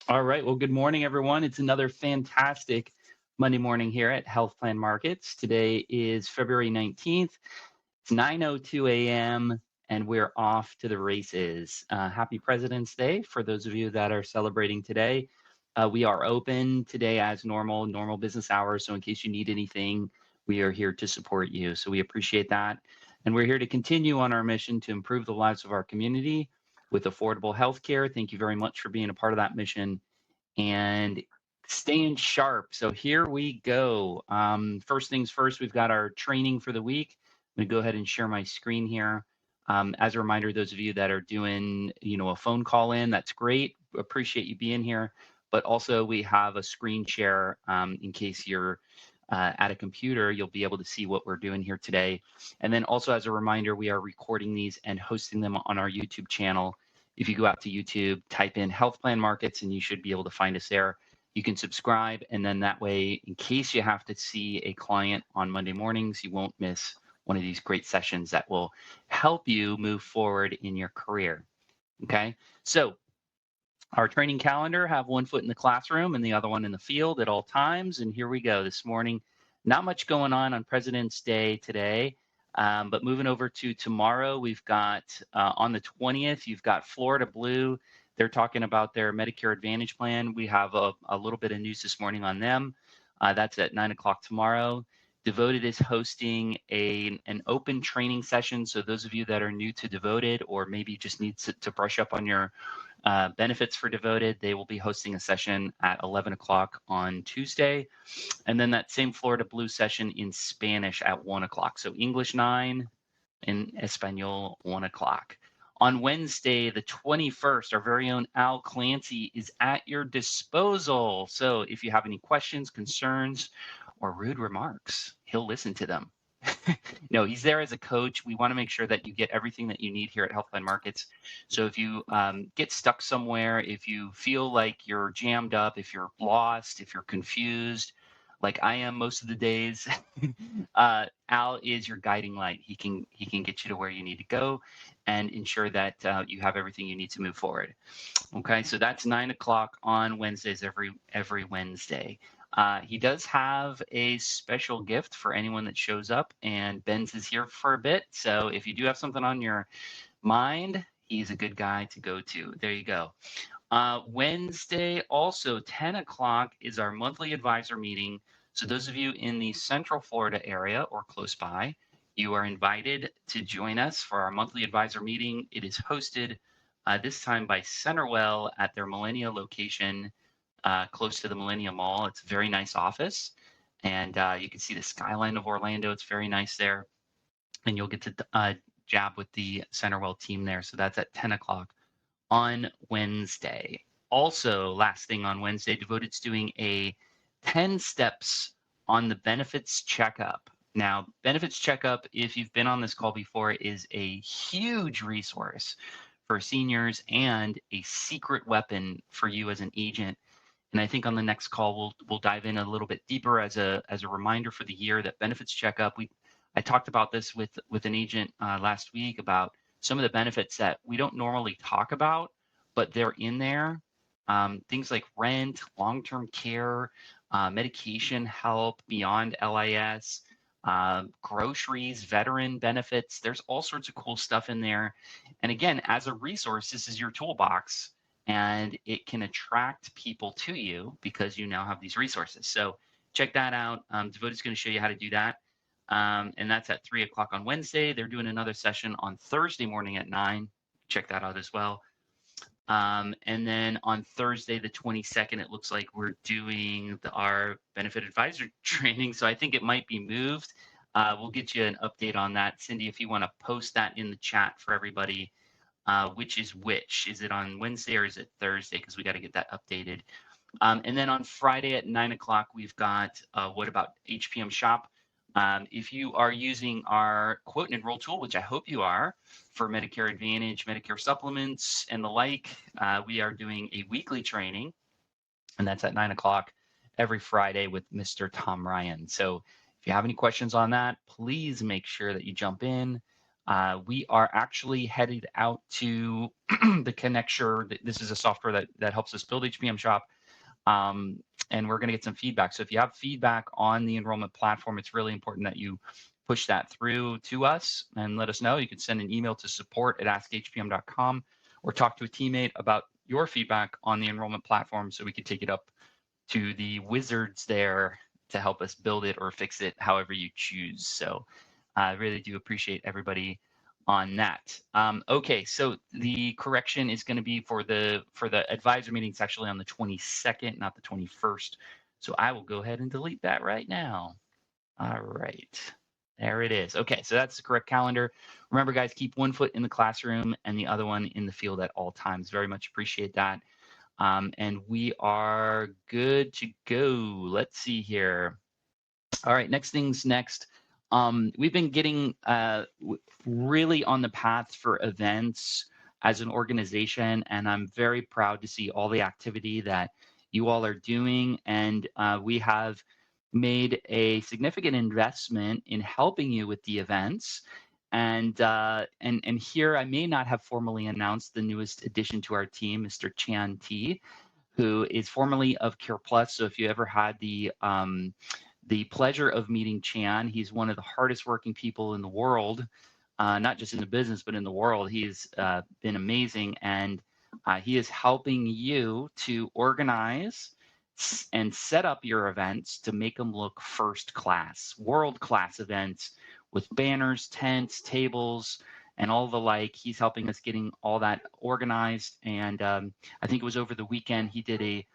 All right. Well, good morning, everyone. It's another fantastic Monday morning here at Health Plan Markets. Today is February 19th. It's 9:02 a.m., and we're off to the races. Happy President's Day for those of you that are celebrating today. We are open today as normal business hours. So, in case you need anything, we are here to support you. So, we appreciate that. And we're here to continue on our mission to improve the lives of our community with affordable health care. Thank you very much for being a part of that mission and staying sharp. So here we go. First things first, we've got our training for the week. I'm going to go ahead and share my screen here. As a reminder, those of you that are doing, a phone call in, that's great. Appreciate you being here. But also we have a screen share in case you're at a computer, you'll be able to see what we're doing here today. And then also as a reminder, we are recording these and hosting them on our YouTube channel. If you go out to YouTube, type in Health Plan Markets, and you should be able to find us there. You can subscribe, and then that way, in case you have to see a client on Monday mornings, you won't miss one of these great sessions that will help you move forward in your career. Okay, so our training calendar, have one foot in the classroom and the other one in the field at all times. And here we go this morning. Not much going on President's Day today, but moving over to tomorrow, we've got on the 20th, you've got Florida Blue. They're talking about their Medicare Advantage plan. We have a little bit of news this morning on them. That's at 9 o'clock tomorrow. Devoted is hosting an open training session. So those of you that are new to Devoted or maybe just need to brush up on your benefits for Devoted, they will be hosting a session at 11 o'clock on Tuesday. And then that same Florida Blue session in Spanish at 1 o'clock. So English 9 and Espanol 1 o'clock. On Wednesday, the 21st, our very own Al Clancy is at your disposal. So if you have any questions, concerns, or rude remarks, he'll listen to them. No, he's there as a coach. We want to make sure that you get everything that you need here at Healthline Markets. So if you get stuck somewhere, if you feel like you're jammed up, if you're lost, if you're confused, like I am most of the days, Al is your guiding light. He can get you to where you need to go and ensure that you have everything you need to move forward. Okay, so that's 9 o'clock on Wednesdays every Wednesday. He does have a special gift for anyone that shows up, and Ben's is here for a bit. So if you do have something on your mind, he's a good guy to go to. There you go. Wednesday, also 10 o'clock, is our monthly advisor meeting. So those of you in the Central Florida area or close by, you are invited to join us for our monthly advisor meeting. It is hosted this time by Centerwell at their Millennia location close to the Millennium Mall. It's a very nice office, and you can see the skyline of Orlando. It's very nice there, and you'll get to jab with the Centerwell team there. So that's at 10 o'clock on Wednesday. Also, last thing on Wednesday, Devoted's doing a 10 steps on the benefits checkup. Now, benefits checkup, if you've been on this call before, is a huge resource for seniors and a secret weapon for you as an agent. And I think on the next call we'll dive in a little bit deeper as a reminder for the year that benefits checkup. I talked about this with an agent last week about some of the benefits that we don't normally talk about, but they're in there. Things like rent, long-term care, medication help beyond LIS, groceries, veteran benefits. There's all sorts of cool stuff in there. And again, as a resource, this is your toolbox, and it can attract people to you because you now have these resources. So check that out. Devoted is going to show you how to do that. And that's at 3 o'clock on Wednesday. They're doing another session on Thursday morning at 9. Check that out as well. And then on Thursday, the 22nd, it looks like we're doing our benefit advisor training. So I think it might be moved. We'll get you an update on that. Cindy, if you want to post that in the chat for everybody, which is which. Is it on Wednesday or is it Thursday? Because we got to get that updated. And then on Friday at 9 o'clock, we've got What About HPM Shop. If you are using our quote and enroll tool, which I hope you are, for Medicare Advantage, Medicare supplements, and the like, we are doing a weekly training, and that's at 9 o'clock every Friday with Mr. Tom Ryan. So if you have any questions on that, please make sure that you jump in. We are actually headed out to the Connecture. This is a software that helps us build HPM Shop. And we're going to get some feedback. So if you have feedback on the enrollment platform, it's really important that you push that through to us and let us know. You can send an email to support@askhpm.com or talk to a teammate about your feedback on the enrollment platform so we can take it up to the wizards there to help us build it or fix it however you choose. So I really do appreciate everybody on that. Okay, so the correction is going to be for the advisor meeting. It's actually on the 22nd, not the 21st. So I will go ahead and delete that right now. All right, there it is. Okay, so that's the correct calendar. Remember, guys, keep one foot in the classroom and the other one in the field at all times. Very much appreciate that. And we are good to go. Let's see here. All right, next things next. We've been getting really on the path for events as an organization, and I'm very proud to see all the activity that you all are doing. And we have made a significant investment in helping you with the events. And here I may not have formally announced the newest addition to our team, Mr. Chan T, who is formerly of CarePlus. So if you ever had the pleasure of meeting Chan, he's one of the hardest working people in the world, not just in the business, but in the world. He's been amazing. And he is helping you to organize and set up your events to make them look first class, world class events with banners, tents, tables, and all the like. He's helping us getting all that organized. And I think it was over the weekend he did a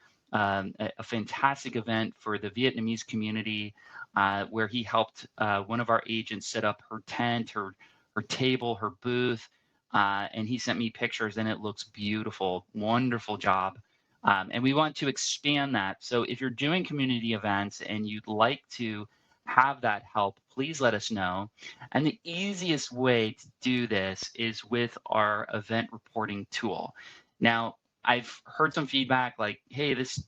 fantastic event for the Vietnamese community where he helped one of our agents set up her tent, her table, her booth, and he sent me pictures and it looks beautiful. Wonderful job. And we want to expand that. So if you're doing community events and you'd like to have that help, please let us know. And the easiest way to do this is with our event reporting tool. Now, I've heard some feedback like, hey, this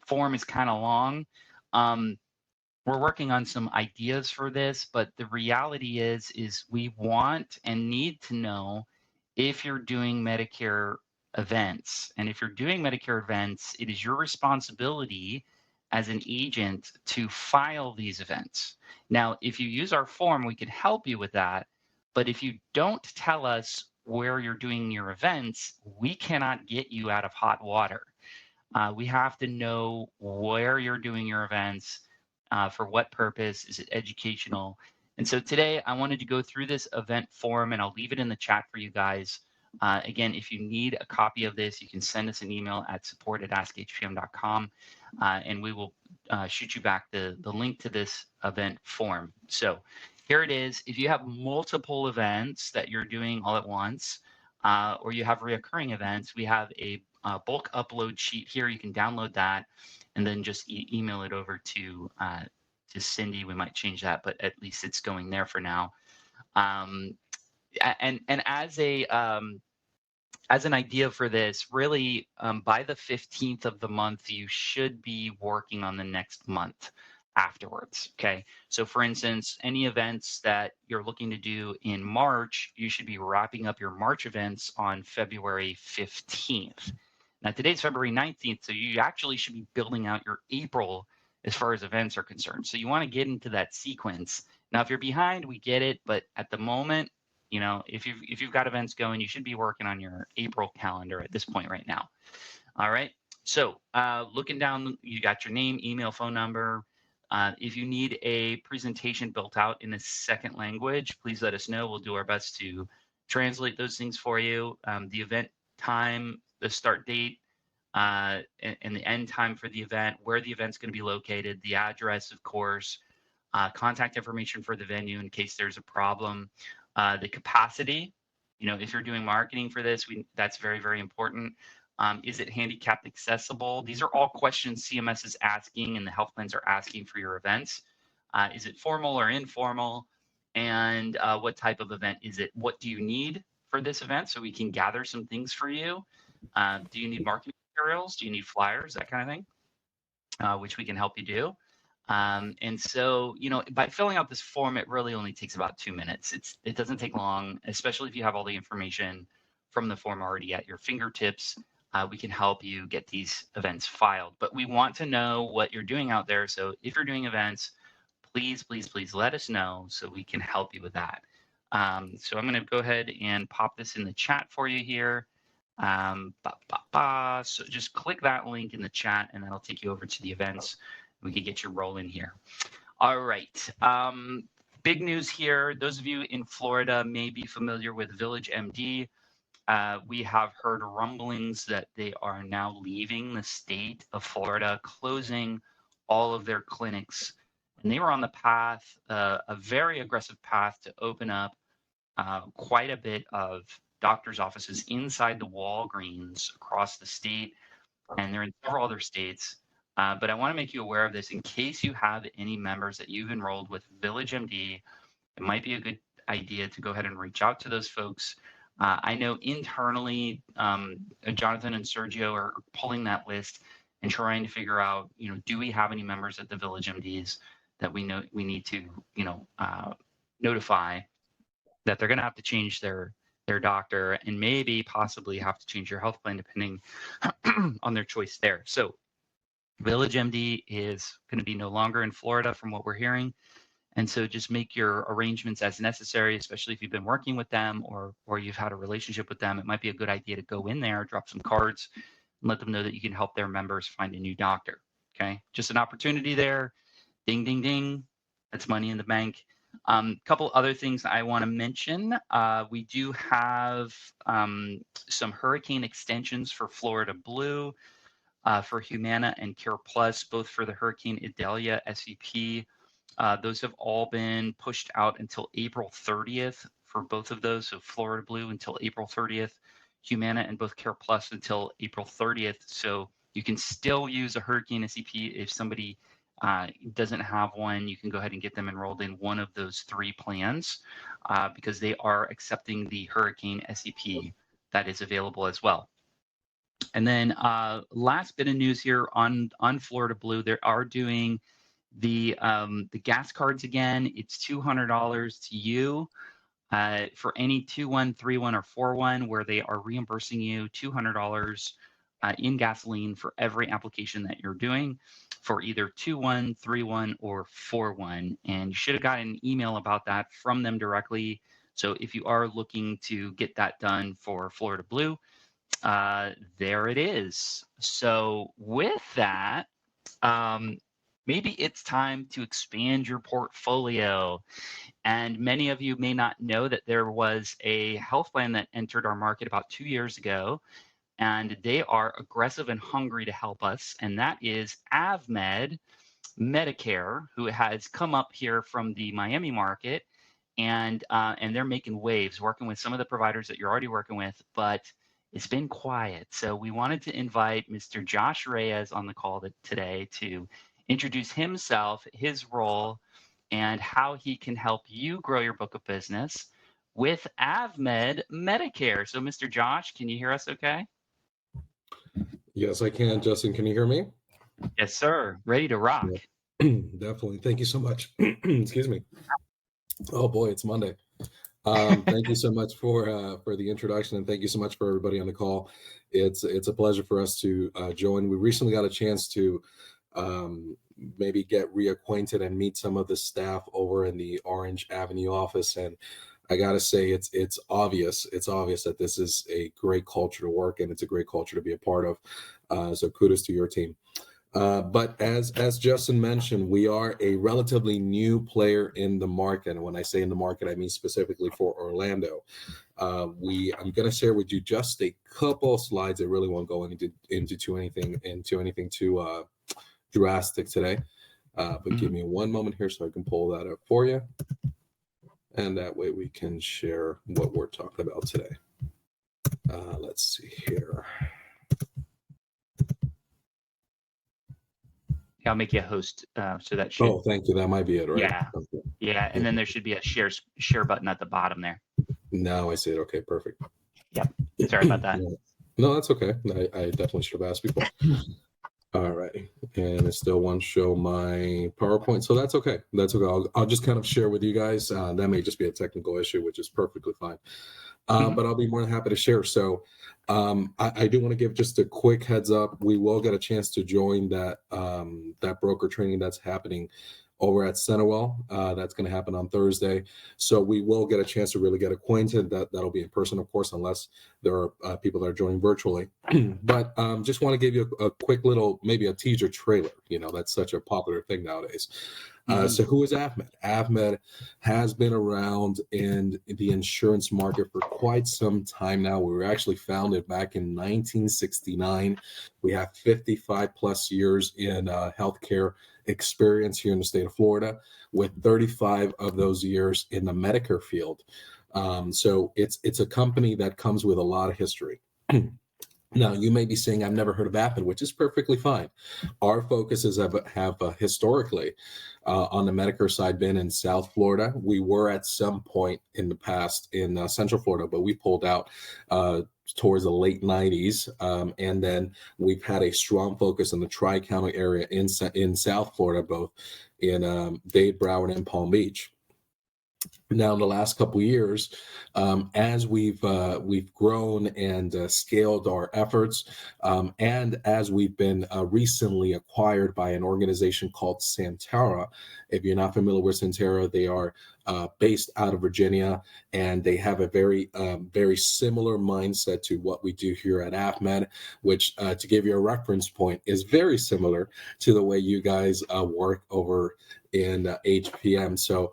form is kind of long. We're working on some ideas for this, but the reality is we want and need to know if you're doing Medicare events. And if you're doing Medicare events, it is your responsibility as an agent to file these events. Now, if you use our form, we can help you with that. But if you don't tell us where you're doing your events, we cannot get you out of hot water. We have to know where you're doing your events, for what purpose, is it educational? And so today I wanted to go through this event form and I'll leave it in the chat for you guys. Again, if you need a copy of this, you can send us an email at support@askhpm.com and we will shoot you back the link to this event form. So here it is. If you have multiple events that you're doing all at once, or you have reoccurring events, we have a bulk upload sheet here. You can download that and then just email it over to Cindy. We might change that, but at least it's going there for now. And as an idea for this, really, by the 15th of the month, you should be working on the next month afterwards. Okay. So for instance, any events that you're looking to do in March, you should be wrapping up your March events on February 15th. Now today's February 19th, so you actually should be building out your April as far as events are concerned. So you want to get into that sequence. Now, if you're behind, we get it, but at the moment, you know, if you've got events going, you should be working on your April calendar at this point right now. All right. So looking down, you got your name, email, phone number. If you need a presentation built out in a second language, please let us know. We'll do our best to translate those things for you. The event time, the start date, and the end time for the event, where the event's going to be located, the address, of course, contact information for the venue in case there's a problem, the capacity. You know, if you're doing marketing for this, that's very, very important. Is it handicapped accessible? These are all questions CMS is asking and the health plans are asking for your events. Is it formal or informal? And what type of event is it? What do you need for this event so we can gather some things for you? Do you need marketing materials? Do you need flyers? That kind of thing, which we can help you do. And so, by filling out this form, it really only takes about 2 minutes. It doesn't take long, especially if you have all the information from the form already at your fingertips. We can help you get these events filed. But we want to know what you're doing out there. So if you're doing events, please, please, please let us know so we can help you with that. So I'm going to go ahead and pop this in the chat for you here. So just click that link in the chat and that'll take you over to the events. We can get you rolling here. All right. Big news here. Those of you in Florida may be familiar with VillageMD. We have heard rumblings that they are now leaving the state of Florida, closing all of their clinics. And they were on the path, a very aggressive path to open up quite a bit of doctors' offices inside the Walgreens across the state. And they're in several other states. But I want to make you aware of this in case you have any members that you've enrolled with VillageMD. It might be a good idea to go ahead and reach out to those folks. I know internally, Jonathan and Sergio are pulling that list and trying to figure out, do we have any members at the VillageMDs that we know we need to, notify that they're going to have to change their doctor and maybe possibly have to change your health plan depending on their choice there. So VillageMD is going to be no longer in Florida from what we're hearing. And so just make your arrangements as necessary, especially if you've been working with them or you've had a relationship with them. It might be a good idea to go in there, drop some cards, and let them know that you can help their members find a new doctor. Okay, just an opportunity there. Ding, ding, ding. That's money in the bank. Couple other things I want to mention. We do have some hurricane extensions for Florida Blue, for Humana and CarePlus, both for the Hurricane Idalia SEP. Those have all been pushed out until April 30th for both of those. So Florida Blue until April 30th, Humana and both CarePlus until April 30th. So you can still use a Hurricane SEP if somebody doesn't have one. You can go ahead and get them enrolled in one of those 3 plans because they are accepting the Hurricane SEP that is available as well. And then last bit of news here on Florida Blue, they are doing the gas cards again. It's $200 to you for any 2-1, 3-1, or 4-1, where they are reimbursing you $200 in gasoline for every application that you're doing for either 2-1, 3-1, or 4-1. And you should have gotten an email about that from them directly. So if you are looking to get that done for Florida Blue, there it is. So with that, maybe it's time to expand your portfolio. And many of you may not know that there was a health plan that entered our market about 2 years ago, and they are aggressive and hungry to help us. And that is AvMed Medicare, who has come up here from the Miami market, and they're making waves, working with some of the providers that you're already working with, but it's been quiet. So we wanted to invite Mr. Josh Reyes on the call today to introduce himself, his role, and how he can help you grow your book of business with AvMed Medicare. So Mr. Josh, can you hear us okay? Yes, I can. Justin, can you hear me? Yes, sir. Ready to rock. Definitely. Thank you so much. Excuse me. Oh boy, it's Monday. Thank you so much for the introduction, and thank you so much for everybody on the call. It's a pleasure for us to join. We recently got a chance to maybe get reacquainted and meet some of the staff over in the Orange Avenue office, and I gotta say it's obvious that this is a great culture to work in. It's a great culture to be a part of. So kudos to your team. But as Justin mentioned, we are a relatively new player in the market. And when I say in the market, I mean specifically for Orlando. I'm going to share with you just a couple of slides. I really won't go into anything too drastic today. But give me one moment here so I can pull that up for you. And that way we can share what we're talking about today. Let's see here. I'll make you a host, so that should. Oh, thank you. That might be it, right? Yeah, okay. Yeah, and then there should be a share button at the bottom there. Now I see it. Okay, perfect. Yep. Sorry about that. No, that's okay. I definitely should have asked before. All right, and it still won't show my PowerPoint, so that's okay. That's okay. I'll just kind of share with you guys. That may just be a technical issue, which is perfectly fine. But I'll be more than happy to share. So I do want to give just a quick heads up. We will get a chance to join that broker training that's happening over at Centerwell. That's going to happen on Thursday. So we will get a chance to really get acquainted. That'll be in person, of course, unless there are people that are joining virtually. But just want to give you a quick little, maybe a teaser trailer. That's such a popular thing nowadays. So who is AvMed? AvMed has been around in the insurance market for quite some time now. We were actually founded back in 1969. We have 55 plus years in healthcare experience here in the state of Florida, with 35 of those years in the Medicare field. So it's a company that comes with a lot of history. Now, you may be saying, I've never heard of AvMed, which is perfectly fine. Our focuses have historically, on the Medicare side, been in South Florida. We were at some point in the past in Central Florida, but we pulled out towards the late 90s. And then we've had a strong focus in the Tri-County area in South Florida, both in Dade, Broward, and Palm Beach. Now, in the last couple of years, as we've grown and scaled our efforts, and as we've been recently acquired by an organization called Santara. If you're not familiar with Santara, they are based out of Virginia, and they have a very similar mindset to what we do here at AvMed, which, to give you a reference point, is very similar to the way you guys work over in HPM. So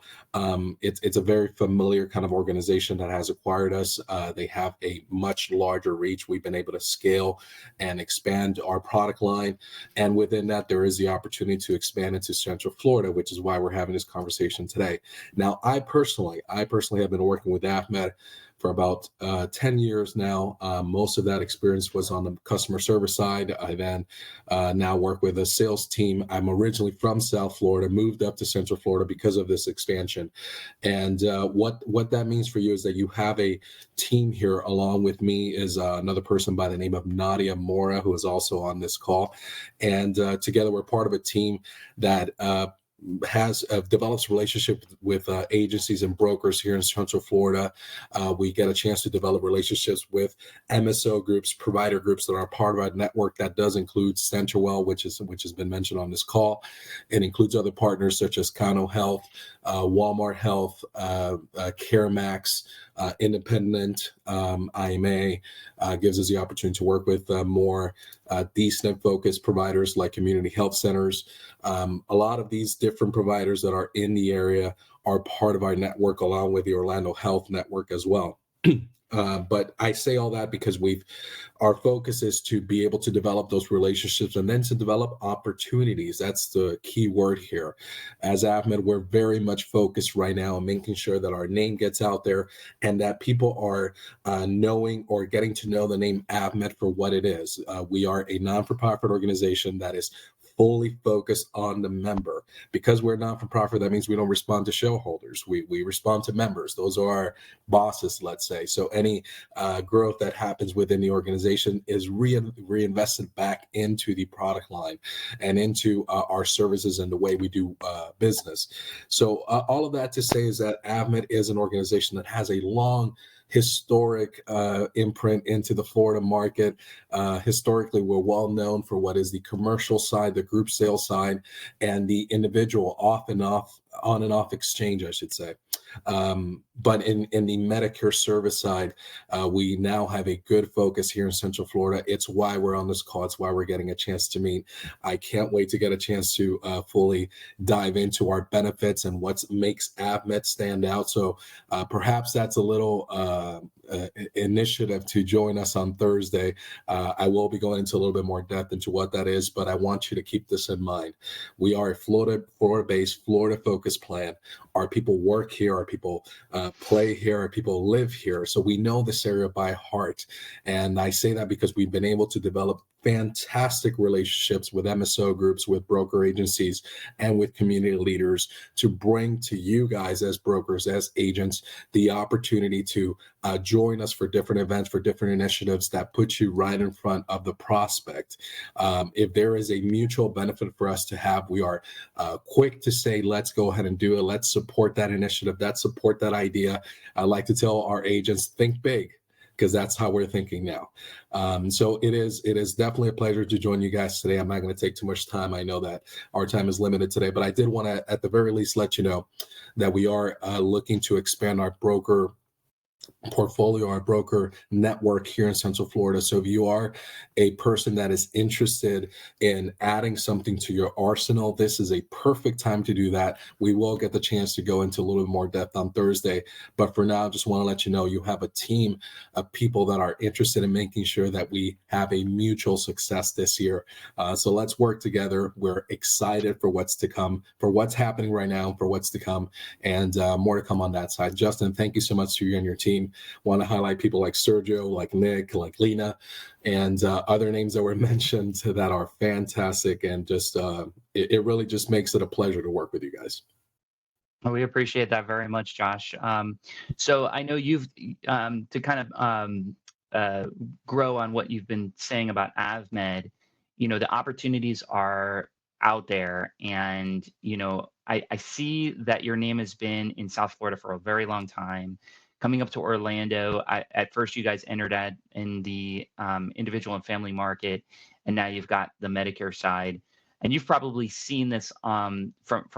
it's a very familiar kind of organization that has acquired us. They have a much larger reach. We've been able to scale and expand our product line. And within that, there is the opportunity to expand into Central Florida, which is why we're having this conversation today. Now, I personally have been working with AvMed for about 10 years now. Most of that experience was on the customer service side. I then now work with a sales team. I'm originally from South Florida, moved up to Central Florida because of this expansion. And what that means for you is that you have a team here. Along with me is another person by the name of Nadia Mora, who is also on this call. And together we're part of a team that has develops relationship with agencies and brokers here in Central Florida. We get a chance to develop relationships with MSO groups, provider groups that are part of our network. That does include Centerwell, which has been mentioned on this call. It includes other partners such as Cano Health, Walmart Health, CareMax, Independent, IMA. Gives us the opportunity to work with more D-SNP-focused providers like community health centers. A lot of these different providers that are in the area are part of our network, along with the Orlando Health Network as well. But I say all that because our focus is to be able to develop those relationships and then to develop opportunities. That's the key word here. As AvMed, we're very much focused right now on making sure that our name gets out there and that people are knowing or getting to know the name AvMed for what it is. We are a non-for-profit organization that is fully focused on the member. Because we're not-for-profit, that means we don't respond to shareholders. We respond to members. Those are our bosses, let's say. So any growth that happens within the organization is reinvested back into the product line and into our services and the way we do business. So all of that to say is that AvMed is an organization that has a long historic imprint into the Florida market. Historically, we're well known for what is the commercial side, the group sales side, and the individual on and off exchange, I should say. But in the Medicare service side, we now have a good focus here in Central Florida. It's why we're on this call. It's why we're getting a chance to meet. I can't wait to get a chance to fully dive into our benefits and what makes AvMed stand out. So perhaps that's a little initiative to join us on Thursday. I will be going into a little bit more depth into what that is, but I want you to keep this in mind. We are a Florida-based, Florida-focused plan. Our people work here, our people play here, our people live here. So we know this area by heart. And I say that because we've been able to develop fantastic relationships with MSO groups, with broker agencies, and with community leaders to bring to you guys as brokers, as agents, the opportunity to join us for different events, for different initiatives that put you right in front of the prospect. If there is a mutual benefit for us to have, we are quick to say, let's go ahead and do it. Let's support that initiative. Let's support that idea. I like to tell our agents, think big, because that's how we're thinking now. So it is definitely a pleasure to join you guys today. I'm not going to take too much time. I know that our time is limited today, but I did want to, at the very least, let you know that we are looking to expand our broker portfolio, our broker network here in Central Florida. So if you are a person that is interested in adding something to your arsenal, this is a perfect time to do that. We will get the chance to go into a little bit more depth on Thursday, but for now, I just want to let you know you have a team of people that are interested in making sure that we have a mutual success this year. So let's work together. We're excited for what's to come, for what's happening right now, for what's to come, and more to come on that side. Justin, thank you so much to you and your team. Want to highlight people like Sergio, like Nick, like Lena, and other names that were mentioned that are fantastic, and just it really just makes it a pleasure to work with you guys. Well, we appreciate that very much, Josh. So I know you've to kind of grow on what you've been saying about AvMed. The opportunities are out there, and I see that your name has been in South Florida for a very long time. Coming up to Orlando, at first you guys entered in the individual and family market, and now you've got the Medicare side. And you've probably seen this from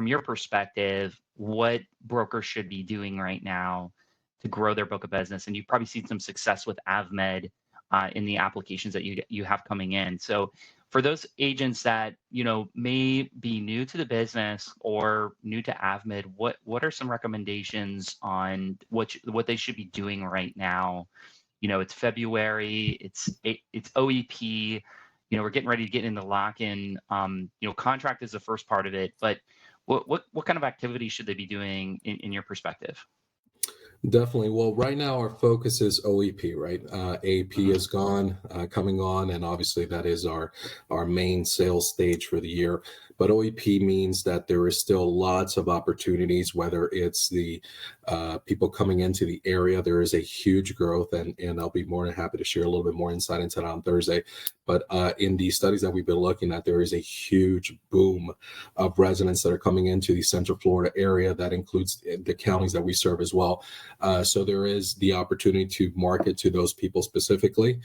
your perspective, what brokers should be doing right now to grow their book of business. And you've probably seen some success with AvMed in the applications that you have coming in. So for those agents that may be new to the business or new to AvMed, what are some recommendations on what they should be doing right now? It's February, it's OEP. We're getting ready to get into lock-in. Contract is the first part of it, but what kind of activities should they be doing in your perspective? Definitely. Well, right now our focus is OEP, right? AP is gone, coming on, and obviously that is our main sales stage for the year. But OEP means that there is still lots of opportunities, whether it's the people coming into the area. There is a huge growth, and I'll be more than happy to share a little bit more insight into that on Thursday. But in the studies that we've been looking at, there is a huge boom of residents that are coming into the Central Florida area. That includes the counties that we serve as well. So there is the opportunity to market to those people specifically.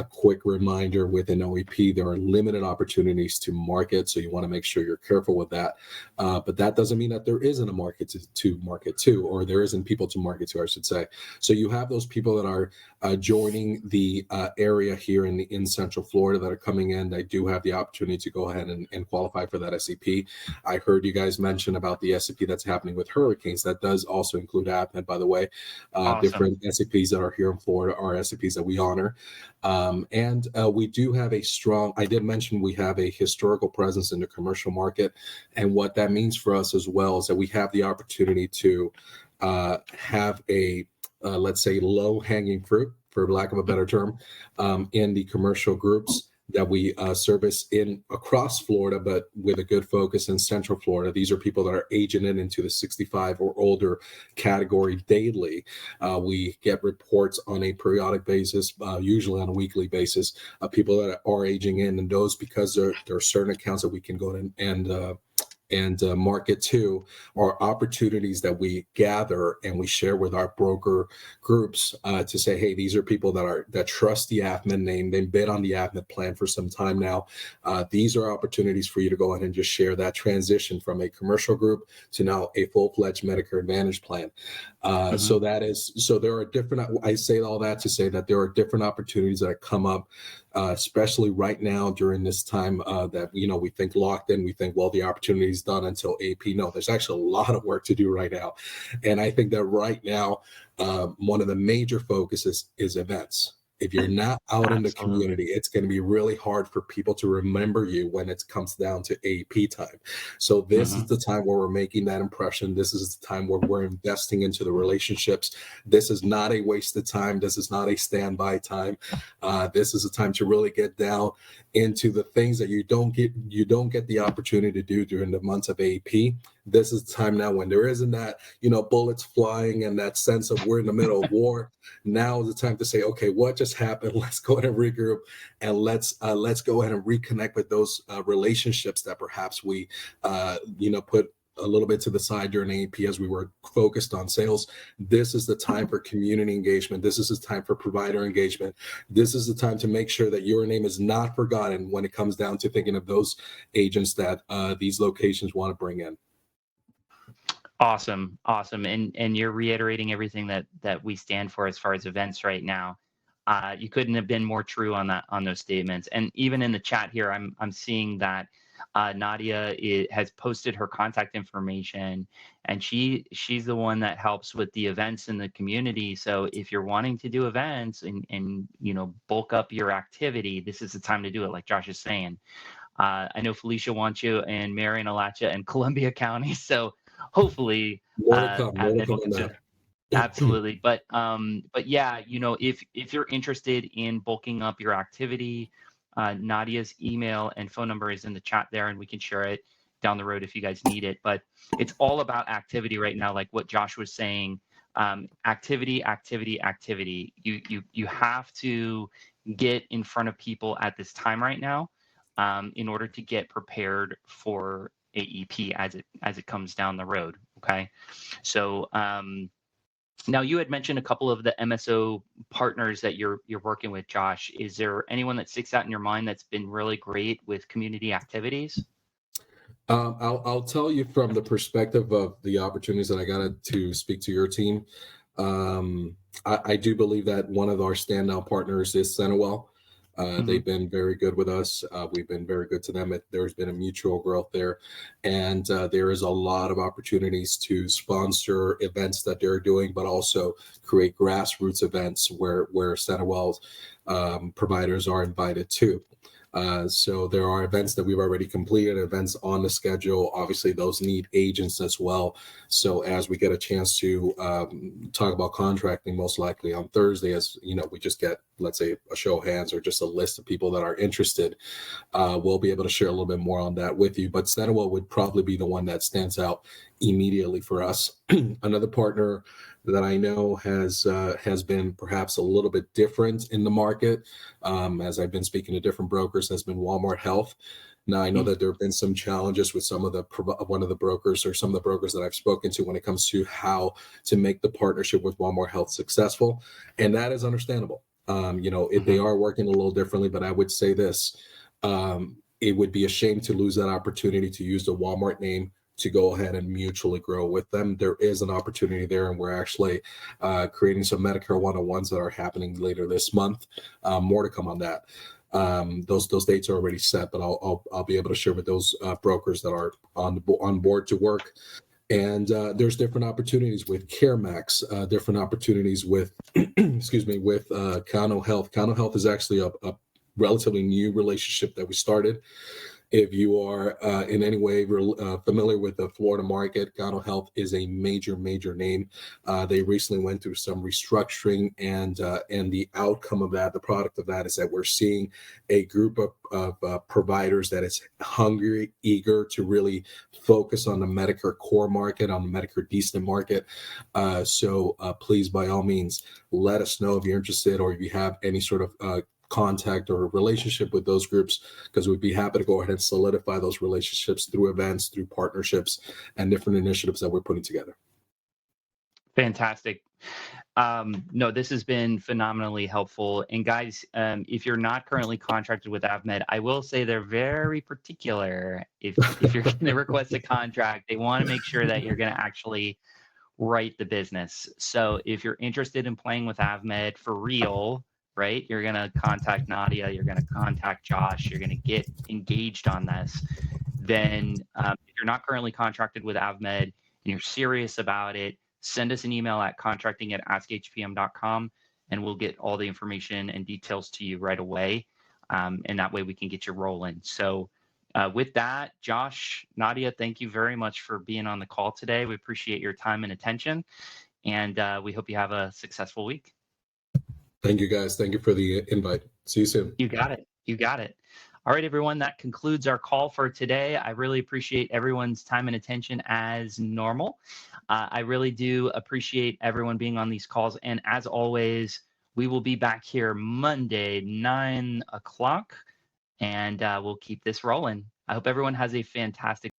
Quick reminder, with an OEP, there are limited opportunities to market, so you want to make sure you're careful with that. But that doesn't mean that there isn't a market to market to, or there isn't people to market to, I should say. So you have those people that are joining the area here in Central Florida that are coming in. They do have the opportunity to go ahead and qualify for that SEP. I heard you guys mention about the SEP that's happening with hurricanes. That does also include AvMed, by the way. Awesome. Different SEPs that are here in Florida are SEPs that we honor. And we do have I did mention we have a historical presence in the commercial market. And what that means for us as well is that we have the opportunity to have a, let's say, low-hanging fruit, for lack of a better term, in the commercial groups that we service across Florida, but with a good focus in Central Florida. These are people that are aging into the 65 or older category daily. We get reports on a periodic basis, usually on a weekly basis, of people that are aging in, and those, because there are certain accounts that we can go in and market to, are opportunities that we gather and we share with our broker groups to say, hey, these are people that trust the AvMed name. They've been on the AvMed plan for some time now. These are opportunities for you to go ahead and just share that transition from a commercial group to now a full-fledged Medicare Advantage plan. So there are different, I say all that to say that there are different opportunities that come up, especially right now during this time that, we think locked in, we think, well, the opportunity is done until AP. No, there's actually a lot of work to do right now. And I think that right now, one of the major focuses is events. If you're not out in the Absolutely. community, it's going to be really hard for people to remember you when it comes down to AP time. So this is the time where we're making that impression. This is the time where we're investing into the relationships. This is not a wasted time. This is not a standby time. This is a time to really get down into the things that you don't get the opportunity to do during the months of AP. This is the time now when there isn't that, bullets flying and that sense of we're in the middle of war. Now is the time to say, okay, what just happened? Let's go ahead and regroup, and let's go ahead and reconnect with those relationships that perhaps we, put a little bit to the side during AP as we were focused on sales. This is the time for community engagement. This is the time for provider engagement. This is the time to make sure that your name is not forgotten when it comes down to thinking of those agents that these locations want to bring in. Awesome. And you're reiterating everything that we stand for as far as events right now. You couldn't have been more true on those statements. And even in the chat here, I'm seeing that Nadia has posted her contact information, and she's the one that helps with the events in the community. So if you're wanting to do events and bulk up your activity, this is the time to do it, like Josh is saying. I know Felicia wants you in Marion, Alachua, and Columbia County. So hopefully, More to come will on that. absolutely. But yeah, if you're interested in bulking up your activity, Nadia's email and phone number is in the chat there, and we can share it down the road if you guys need it. But it's all about activity right now, like what Josh was saying. Activity. You have to get in front of people at this time right now, in order to get prepared for AEP as it comes down the road. Okay, so now you had mentioned a couple of the MSO partners that you're working with, Josh. Is there anyone that sticks out in your mind that's been really great with community activities? I'll tell you from the perspective of the opportunities that I got to speak to your team. I do believe that one of our standout partners is Centerwell. They've been very good with us. We've been very good to them. There's been a mutual growth there. And there is a lot of opportunities to sponsor events that they're doing, but also create grassroots events where Centerwell's providers are invited to. So there are events that we've already completed, events on the schedule. Obviously, those need agents as well. So as we get a chance to talk about contracting, most likely on Thursday, as we just get, let's say, a show of hands or just a list of people that are interested, we'll be able to share a little bit more on that with you. But Centerwell would probably be the one that stands out immediately for us. Another partner that I know has been perhaps a little bit different in the market, as I've been speaking to different brokers, has been Walmart Health. Now I know that there have been some challenges with some of the brokers or some of the brokers that I've spoken to when it comes to how to make the partnership with Walmart Health successful, and that is understandable. If they are working a little differently, but I would say this: it would be a shame to lose that opportunity to use the Walmart name to go ahead and mutually grow with them. There is an opportunity there, and we're actually creating some Medicare 101s that are happening later this month. More to come on that. Those dates are already set, but I'll be able to share with those brokers that are on board to work. And there's different opportunities with CareMax, different opportunities with, with Cano Health. Cano Health is actually a relatively new relationship that we started. If you are in any way familiar with the Florida market, Cano Health is a major name. They recently went through some restructuring, and the outcome of that, the product of that, is that we're seeing a group of providers that is hungry, eager to really focus on the Medicare core market, on the Medicare decent market. So please, by all means, let us know if you're interested or if you have any sort of contact or relationship with those groups, because we'd be happy to go ahead and solidify those relationships through events, through partnerships, and different initiatives that we're putting together. Fantastic. No, this has been phenomenally helpful. And guys, if you're not currently contracted with AvMed, I will say they're very particular. If you're going to request a contract, they want to make sure that you're going to actually write the business. So if you're interested in playing with AvMed for real, right, you're going to contact Nadia, you're going to contact Josh, you're going to get engaged on this. Then if you're not currently contracted with AvMed and you're serious about it, send us an email at contracting@askhpm.com. and we'll get all the information and details to you right away. And that way we can get you rolling. So with that, Josh, Nadia, thank you very much for being on the call today. We appreciate your time and attention, and we hope you have a successful week. Thank you, guys. Thank you for the invite. See you soon. You got it. You got it. All right, everyone, that concludes our call for today. I really appreciate everyone's time and attention as normal. I really do appreciate everyone being on these calls. And as always, we will be back here Monday, 9 o'clock, and we'll keep this rolling. I hope everyone has a fantastic